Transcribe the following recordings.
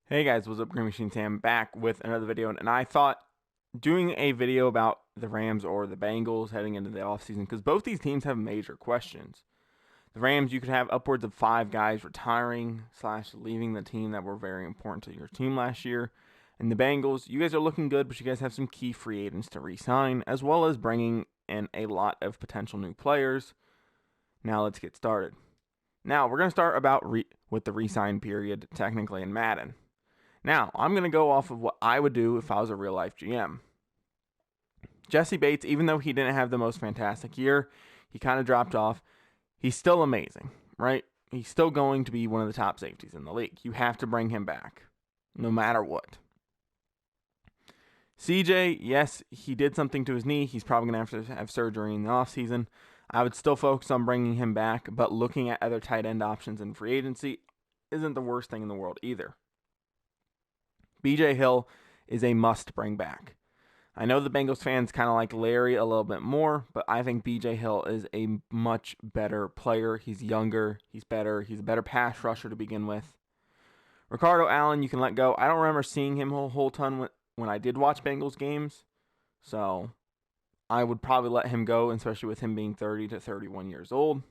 Hey guys, what's up? GreenMachineSam back with another video, and I thought doing a video about the Rams or the Bengals heading into the offseason, because both these teams have major questions. The Rams, you could have upwards of 5 guys retiring / leaving the team that were very important to your team last year. And the Bengals, you guys are looking good, but you guys have some key free agents to re-sign, as well as bringing in a lot of potential new players. Now let's get started. Now we're going to start with the re-sign period, technically in Madden. Now, I'm going to go off of what I would do if I was a real-life GM. Jesse Bates, even though he didn't have the most fantastic year, he kind of dropped off. He's still amazing, right? He's still going to be one of the top safeties in the league. You have to bring him back, no matter what. CJ, yes, he did something to his knee. He's probably going to have surgery in the offseason. I would still focus on bringing him back, but looking at other tight end options in free agency isn't the worst thing in the world either. BJ Hill is a must bring back. I know the Bengals fans kind of like Larry a little bit more, but I think BJ Hill is a much better player. He's younger, he's better, he's a better pass rusher to begin with. Ricardo Allen, you can let go. I don't remember seeing him a whole ton when I did watch Bengals games, so I would probably let him go, especially with him being 30 to 31 years old.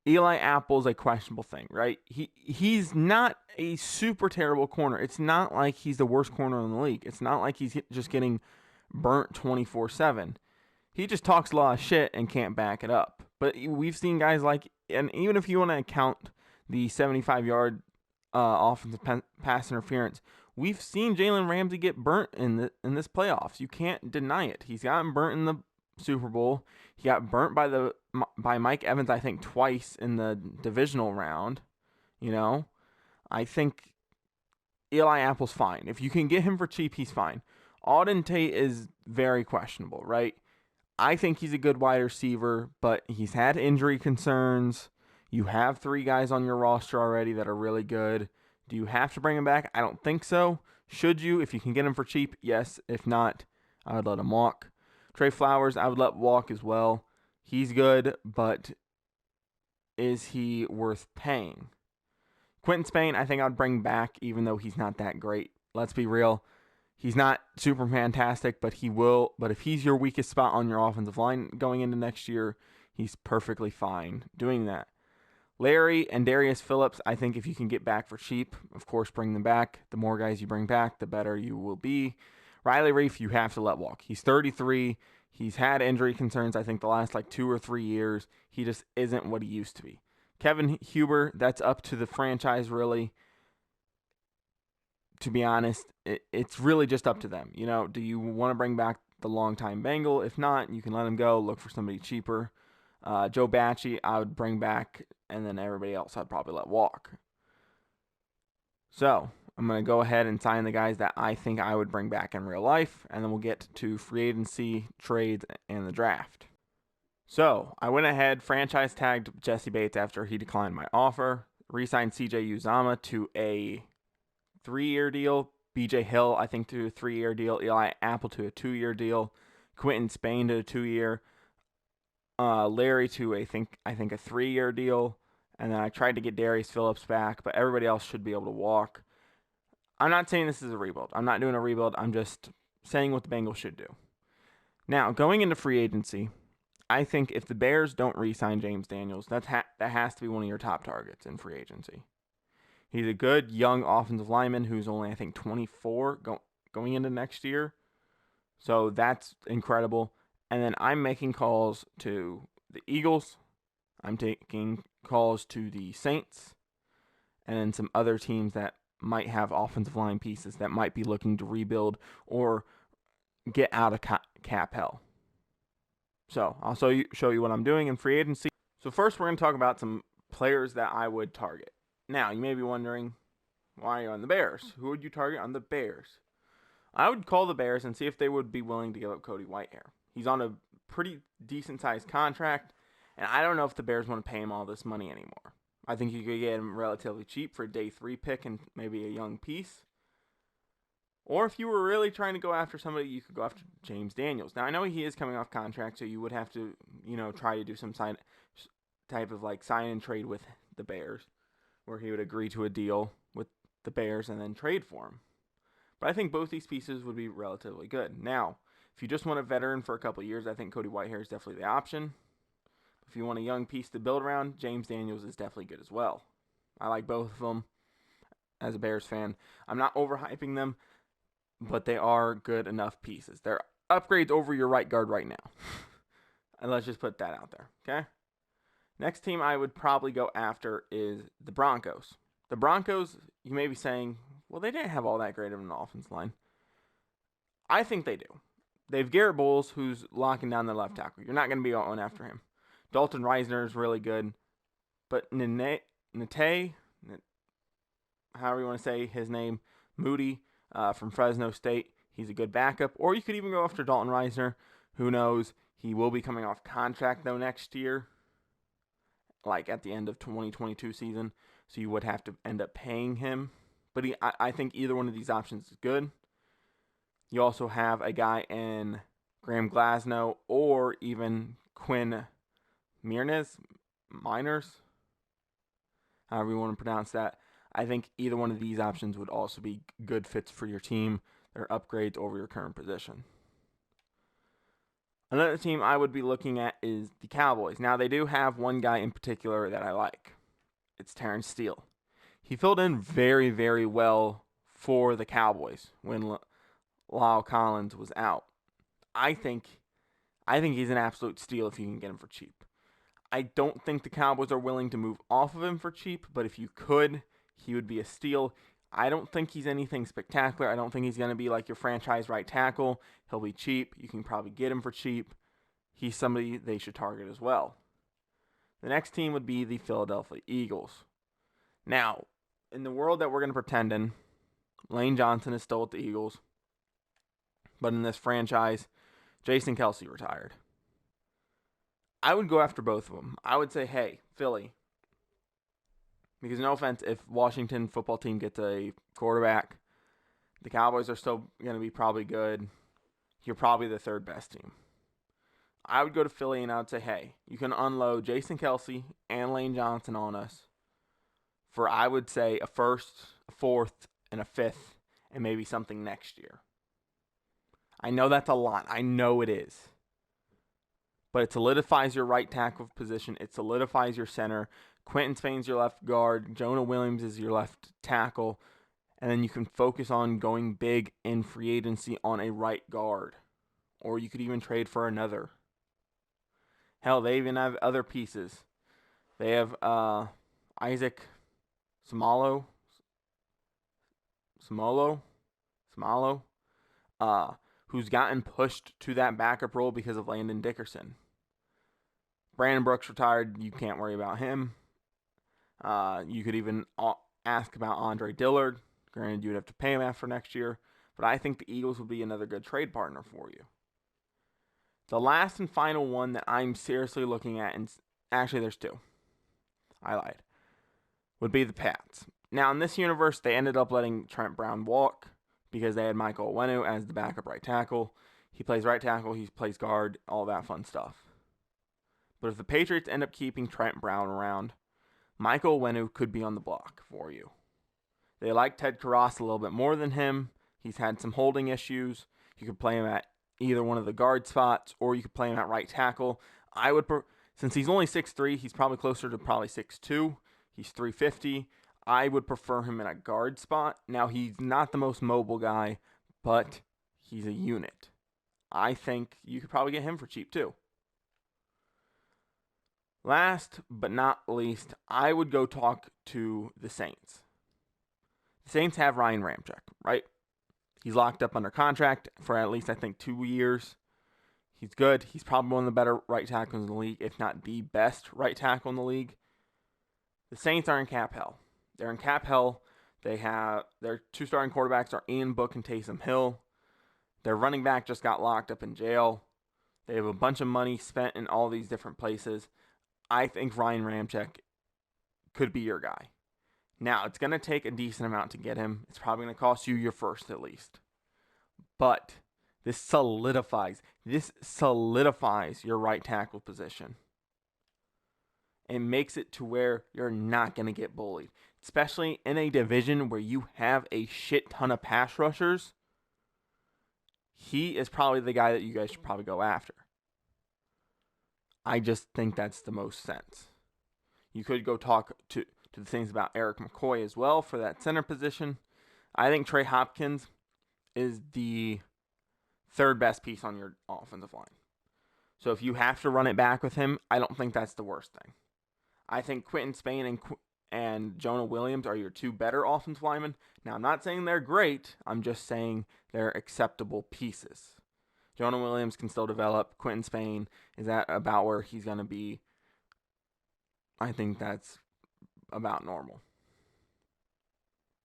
Eli Apple's a questionable thing, right? He's not a super terrible corner. It's not like he's the worst corner in the league. It's not like he's just getting burnt 24/7. He just talks a lot of shit and can't back it up. But we've seen guys like, and even if you want to count the 75-yard offensive pass interference, we've seen Jalen Ramsey get burnt in this playoffs. You can't deny it. He's gotten burnt in the Super Bowl. He got burnt by Mike Evans, I think, twice in the divisional round. I think Eli Apple's fine. If you can get him for cheap, he's fine. Auden Tate is very questionable, right? I think he's a good wide receiver, but he's had injury concerns. You have 3 guys on your roster already that are really good. Do you have to bring him back? I don't think so. Should you? If you can get him for cheap, yes. If not, I would let him walk. Trey Flowers, I would let walk as well. He's good, but is he worth paying? Quentin Spain, I think I'd bring back, even though he's not that great. Let's be real. He's not super fantastic, but he will. But if he's your weakest spot on your offensive line going into next year, he's perfectly fine doing that. Larry and Darius Phillips, I think if you can get back for cheap, of course, bring them back. The more guys you bring back, the better you will be. Riley Reif, you have to let walk. He's 33. He's had injury concerns, I think, the last 2 or 3 years. He just isn't what he used to be. Kevin Huber, that's up to the franchise, really. To be honest, it's really just up to them. Do you want to bring back the longtime Bengal? If not, you can let him go. Look for somebody cheaper. Joe Bacci, I would bring back, and then everybody else I'd probably let walk. So I'm going to go ahead and sign the guys that I think I would bring back in real life, and then we'll get to free agency, trades, and the draft. So I went ahead, franchise tagged Jesse Bates after he declined my offer, re-signed CJ Uzomah to a 3-year deal, BJ Hill, I think, to a 3-year deal, Eli Apple to a 2-year deal, Quentin Spain to a 2-year, Larry to I think a 3-year deal, and then I tried to get Darius Phillips back, but everybody else should be able to walk. I'm not saying this is a rebuild. I'm not doing a rebuild. I'm just saying what the Bengals should do. Now, going into free agency, I think if the Bears don't re-sign James Daniels, that has to be one of your top targets in free agency. He's a good young offensive lineman who's only, I think, 24 going into next year. So that's incredible. And then I'm making calls to the Eagles. I'm taking calls to the Saints. And then some other teams that might have offensive line pieces that might be looking to rebuild or get out of cap hell. So I'll show you what I'm doing in free agency. So first we're going to talk about some players that I would target. Now, you may be wondering, why are you on the Bears? Who would you target on the Bears? I would call the Bears and see if they would be willing to give up Cody Whitehair. He's on a pretty decent-sized contract, and I don't know if the Bears want to pay him all this money anymore. I think you could get him relatively cheap for a day 3 pick and maybe a young piece. Or if you were really trying to go after somebody, you could go after James Daniels. Now, I know he is coming off contract, so you would have to, try to do some type of sign and trade with the Bears, where he would agree to a deal with the Bears and then trade for him. But I think both these pieces would be relatively good. Now, if you just want a veteran for a couple of years, I think Cody Whitehair is definitely the option. If you want a young piece to build around, James Daniels is definitely good as well. I like both of them as a Bears fan. I'm not overhyping them, but they are good enough pieces. They're upgrades over your right guard right now. And let's just put that out there, okay? Next team I would probably go after is the Broncos. The Broncos, you may be saying, well, they didn't have all that great of an offensive line. I think they do. They have Garrett Bowles, who's locking down the left tackle. You're not going to be going after him. Dalton Reisner is really good. But Nate, however you want to say his name, Moody from Fresno State, he's a good backup. Or you could even go after Dalton Reisner. Who knows? He will be coming off contract, though, next year, like at the end of 2022 season. So you would have to end up paying him. But I think either one of these options is good. You also have a guy in Graham Glasnow or even Quinn Miners, however you want to pronounce that. I think either one of these options would also be good fits for your team. They're upgrades over your current position. Another team I would be looking at is the Cowboys. Now, they do have one guy in particular that I like. It's Terrence Steele. He filled in very, very well for the Cowboys when Lyle Collins was out. I think he's an absolute steal if you can get him for cheap. I don't think the Cowboys are willing to move off of him for cheap, but if you could, he would be a steal. I don't think he's anything spectacular. I don't think he's going to be like your franchise right tackle. He'll be cheap. You can probably get him for cheap. He's somebody they should target as well. The next team would be the Philadelphia Eagles. Now, in the world that we're going to pretend in, Lane Johnson is still at the Eagles. But in this franchise, Jason Kelce retired. I would go after both of them. I would say, hey, Philly. Because no offense, if Washington football team gets a quarterback, the Cowboys are still going to be probably good. You're probably the third best team. I would go to Philly and I would say, hey, you can unload Jason Kelce and Lane Johnson on us for, I would say, a first, a fourth, and a fifth, and maybe something next year. I know that's a lot. I know it is. But it solidifies your right tackle position. It solidifies your center. Quentin Spain's your left guard. Jonah Williams is your left tackle. And then you can focus on going big in free agency on a right guard. Or you could even trade for another. Hell, they even have other pieces. They have Isaac Samalo, who's gotten pushed to that backup role because of Landon Dickerson. Brandon Brooks retired. You can't worry about him. You could even ask about Andre Dillard. Granted, you would have to pay him after next year. But I think the Eagles would be another good trade partner for you. The last and final one that I'm seriously looking at, and actually there's two. I lied. Would be the Pats. Now, in this universe, they ended up letting Trent Brown walk because they had Michael Onwenu as the backup right tackle. He plays right tackle, he plays guard, all that fun stuff. But if the Patriots end up keeping Trent Brown around, Michael Onwenu could be on the block for you. They like Ted Karras a little bit more than him. He's had some holding issues. You could play him at either one of the guard spots, or you could play him at right tackle. I would, since he's only 6'3", he's probably closer to probably 6'2". He's 350. I would prefer him in a guard spot. Now, he's not the most mobile guy, but he's a unit. I think you could probably get him for cheap, too. Last but not least, I would go talk to the Saints. The Saints have Ryan Ramczyk, right? He's locked up under contract for at least, I think, 2 years. He's good. He's probably one of the better right tackles in the league, if not the best right tackle in the league. The Saints are in cap hell. They're in cap hell. Their two starting quarterbacks are Ian Book and Taysom Hill. Their running back just got locked up in jail. They have a bunch of money spent in all these different places. I think Ryan Ramczyk could be your guy. Now, it's going to take a decent amount to get him. It's probably going to cost you your first at least. But this solidifies your right tackle position. It makes it to where you're not going to get bullied. especially in a division where you have a shit ton of pass rushers. He is probably the guy that you guys should probably go after. I just think that's the most sense. You could go talk to the things about Eric McCoy as well for that center position. I think Trey Hopkins is the third best piece on your offensive line. So if you have to run it back with him, I don't think that's the worst thing. I think Quentin Spain and Jonah Williams are your two better offensive linemen. Now, I'm not saying they're great. I'm just saying they're acceptable pieces. Jonah Williams can still develop. Quentin Spain is at about where he's going to be. I think that's about normal.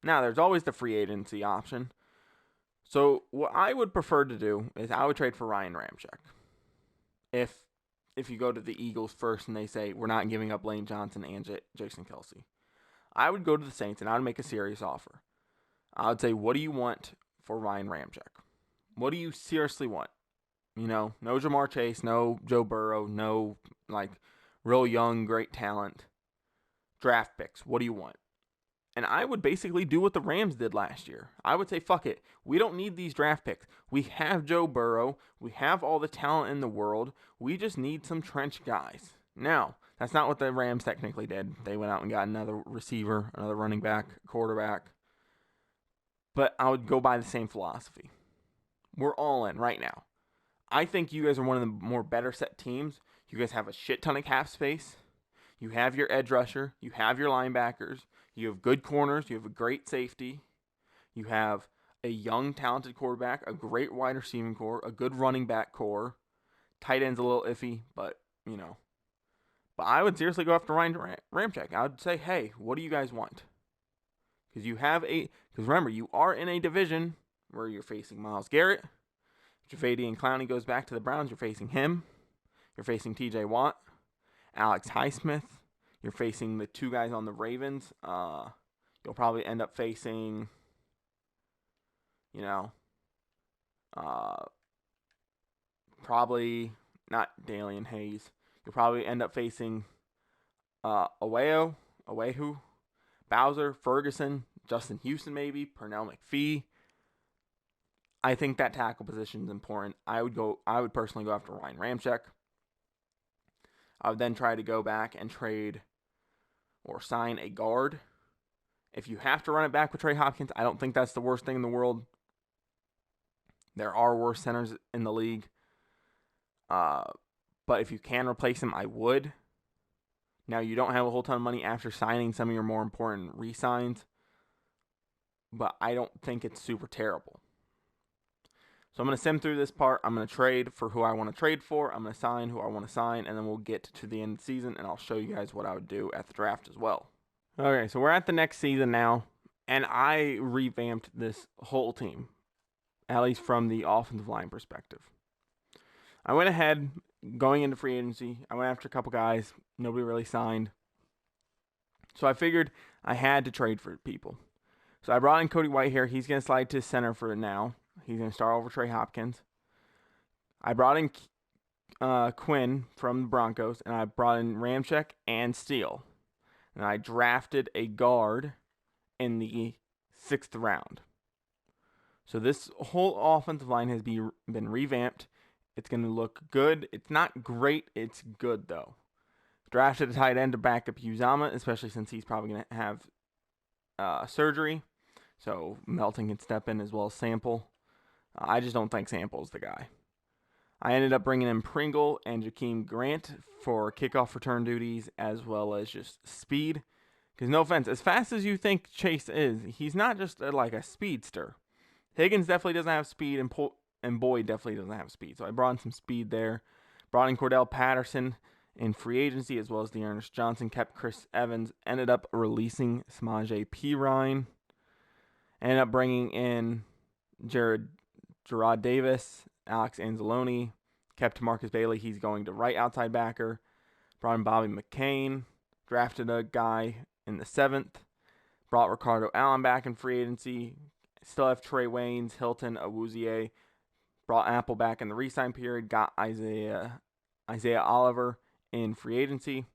Now, there's always the free agency option. So what I would prefer to do is I would trade for Ryan Ramczyk. If you go to the Eagles first and they say, we're not giving up Lane Johnson and Jason Kelce, I would go to the Saints and I would make a serious offer. I would say, what do you want for Ryan Ramczyk? What do you seriously want? No Jamar Chase, no Joe Burrow, no real young, great talent. Draft picks, what do you want? And I would basically do what the Rams did last year. I would say, fuck it. We don't need these draft picks. We have Joe Burrow. We have all the talent in the world. We just need some trench guys. Now, that's not what the Rams technically did. They went out and got another receiver, another running back, quarterback. But I would go by the same philosophy. We're all in right now. I think you guys are one of the more better set teams. You guys have a shit ton of cap space. You have your edge rusher. You have your linebackers. You have good corners. You have a great safety. You have a young, talented quarterback, a great wide receiving core, a good running back core. Tight end's a little iffy, but, But I would seriously go after Ryan Ramczyk. I would say, hey, what do you guys want? Because remember, you are in a division where you're facing Myles Garrett. If Javadian Clowney goes back to the Browns, you're facing him. You're facing TJ Watt, Alex Highsmith. You're facing the two guys on the Ravens. You'll probably end up facing, probably not Dalian Hayes. You'll probably end up facing Awehu, Bowser, Ferguson, Justin Houston maybe, Pernell McPhee. I think that tackle position is important. I would personally go after Ryan Ramczyk. I would then try to go back and trade or sign a guard. If you have to run it back with Trey Hopkins, I don't think that's the worst thing in the world. There are worse centers in the league. But if you can replace him, I would. Now, you don't have a whole ton of money after signing some of your more important re-signs, but I don't think it's super terrible. So I'm going to sim through this part. I'm going to trade for who I want to trade for. I'm going to sign who I want to sign, and then we'll get to the end of the season, and I'll show you guys what I would do at the draft as well. Okay, so we're at the next season now, and I revamped this whole team, at least from the offensive line perspective. I went ahead, going into free agency. I went after a couple guys. Nobody really signed. So I figured I had to trade for people. So I brought in Cody Whitehair. He's going to slide to center for now. He's going to start over Trey Hopkins. I brought in Quinn from the Broncos, and I brought in Ramczyk and Steele. And I drafted a guard in the 6th round. So this whole offensive line has been revamped. It's going to look good. It's not great. It's good, though. Drafted a tight end to back up Uzama, especially since he's probably going to have surgery. So Melton can step in as well as Sample. I just don't think Sample's the guy. I ended up bringing in Pringle and Jakeem Grant for kickoff return duties as well as just speed. Because no offense, as fast as you think Chase is, he's not just like a speedster. Higgins definitely doesn't have speed, and Boyd definitely doesn't have speed. So I brought in some speed there. Brought in Cordell Patterson in free agency as well as Dearness Johnson. Kept Chris Evans. Ended up releasing Samaje Perine. Ended up bringing in Gerard Davis, Alex Anzalone. Kept Marcus Bailey. He's going to right outside backer. Brought in Bobby McCain. Drafted a guy in the 7th. Brought Ricardo Allen back in free agency. Still have Trey Waynes, Hilton, Awuzie. Brought Apple back in the re-sign period. Got Isaiah Oliver in free agency.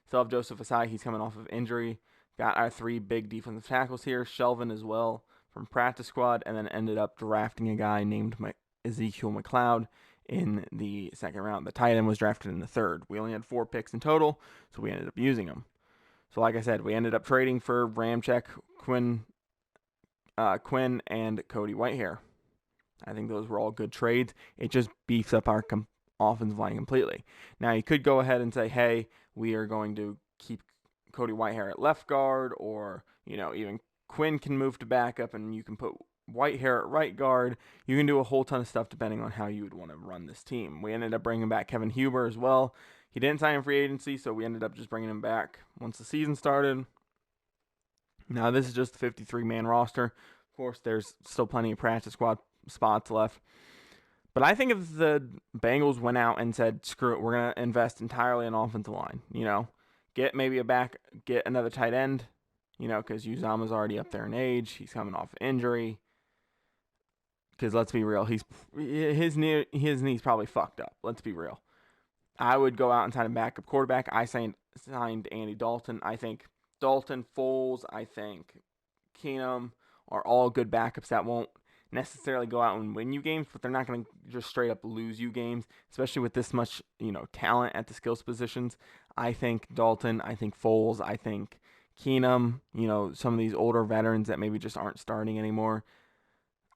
Still have Joseph Asai. He's coming off of injury. got our 3 big defensive tackles here, Shelvin as well from practice squad, and then ended up drafting a guy named Ezekiel McLeod in the second round. The tight end was drafted in the third. We only had 4 picks in total, so we ended up using them. So like I said, we ended up trading for Ramczyk, Quinn, and Cody Whitehair. I think those were all good trades. It just beefs up our offensive line completely. Now, you could go ahead and say, hey, we are going to keep Cody Whitehair at left guard, or, even Quinn can move to backup and you can put Whitehair at right guard. You can do a whole ton of stuff depending on how you would want to run this team. We ended up bringing back Kevin Huber as well. He didn't sign in free agency, so we ended up just bringing him back once the season started. Now, this is just the 53-man roster. Of course, there's still plenty of practice squad spots left. But I think if the Bengals went out and said, screw it, we're going to invest entirely in offensive line, get maybe get another tight end, because Uzama's already up there in age. He's coming off injury. Because let's be real, his knee's probably fucked up. Let's be real. I would go out and sign a backup quarterback. I signed Andy Dalton. I think Dalton, Foles, I think Keenum are all good backups that won't necessarily go out and win you games, but they're not going to just straight up lose you games, especially with this much, talent at the skills positions. I think Dalton, I think Foles, I think Keenum, some of these older veterans that maybe just aren't starting anymore.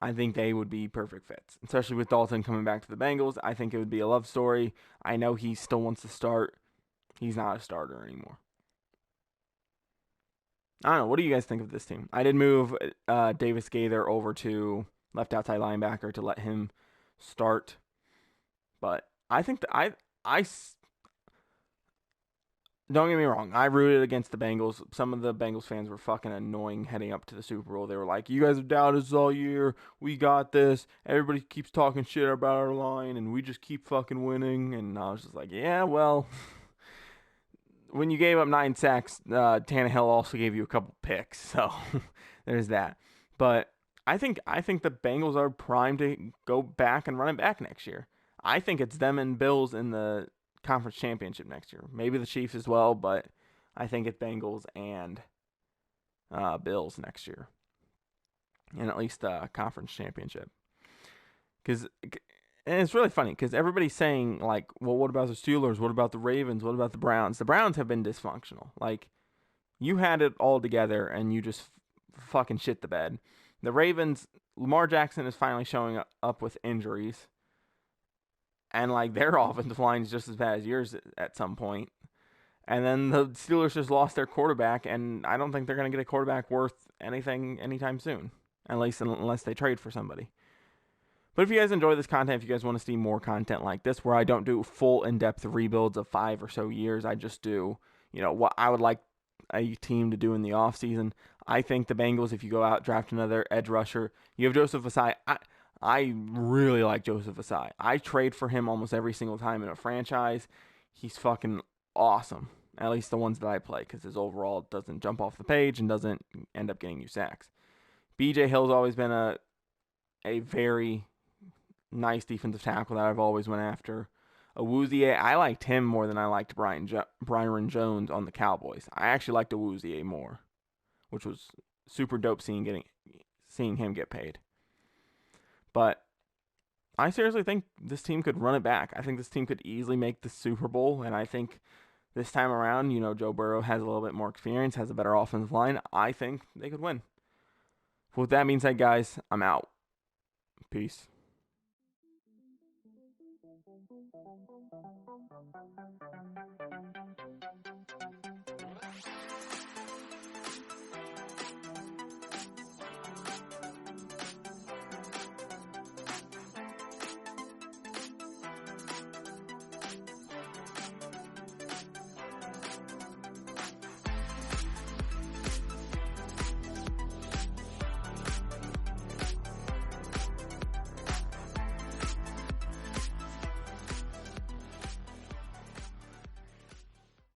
I think they would be perfect fits, especially with Dalton coming back to the Bengals. I think it would be a love story. I know he still wants to start. He's not a starter anymore. I don't know. What do you guys think of this team? I did move Davis Gaither over to left outside linebacker to let him start. But I think that don't get me wrong, I rooted against the Bengals. Some of the Bengals fans were fucking annoying heading up to the Super Bowl. They were like, you guys have doubted us all year. We got this. Everybody keeps talking shit about our line, and we just keep fucking winning. And I was just like, yeah, well, when you gave up 9 sacks, Tannehill also gave you a couple picks. So there's that. But I think the Bengals are primed to go back and run it back next year. I think it's them and Bills in the conference championship next year. Maybe the Chiefs as well, but I think it's Bengals and Bills next year. And at least the conference championship. And it's really funny because everybody's saying, like, well, what about the Steelers? What about the Ravens? What about the Browns? The Browns have been dysfunctional. Like, you had it all together and you just fucking shit the bed. The Ravens, Lamar Jackson is finally showing up with injuries. And, like, their offensive line is just as bad as yours at some point. And then the Steelers just lost their quarterback, and I don't think they're going to get a quarterback worth anything anytime soon. At least unless they trade for somebody. But if you guys enjoy this content, if you guys want to see more content like this, where I don't do full in-depth rebuilds of 5 or so years, I just do, what I would like a team to do in the offseason. I think the Bengals, if you go out, draft another edge rusher, you have Joseph Ossai. I really like Joseph Ossai. I trade for him almost every single time in a franchise. He's fucking awesome. At least the ones that I play, because his overall doesn't jump off the page and doesn't end up getting you sacks. BJ Hill's always been a very nice defensive tackle that I've always went after. Awuzie, I liked him more than I liked Byron Jones on the Cowboys. I actually liked Awuzie more, which was super dope seeing him get paid. But I seriously think this team could run it back. I think this team could easily make the Super Bowl, and I think this time around, Joe Burrow has a little bit more experience, has a better offensive line. I think they could win. With that being said, guys, I'm out. Peace.